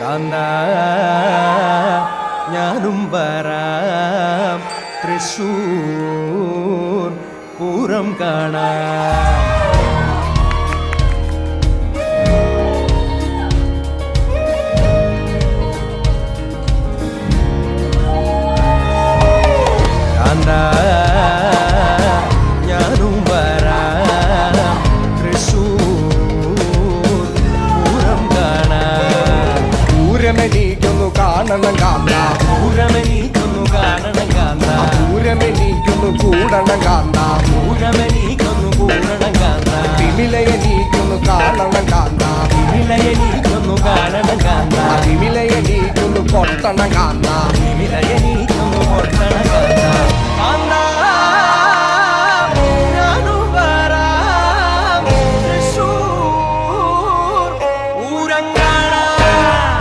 കാന്ത ഞാനും വരാം തൃശ്ശൂർ പൂരം കാണാം. കാന്ത ഞാനും വരാം തൃശ്ശൂർ പൂരം കാണാം. പൂരമെനിക്കൊന്നു കാണണം കാന്ത, പൂരമെനിക്കൊന്നു കാണണം കാന്ത, പൂരമെനിക്കൊന്നു കൂടണം കാന്ത, പൂരമെനിക്കൊന്നു കൂടണം കാന്ത, തിമിലയെനിക്കൊന്നു കാണണം കാന്ത, വിലയെനിക്കൊന്നു കാണണം കാന്ത, തിമിലയെനിക്കൊന്നു കൊട്ടണം കാന്ത, വിലയെ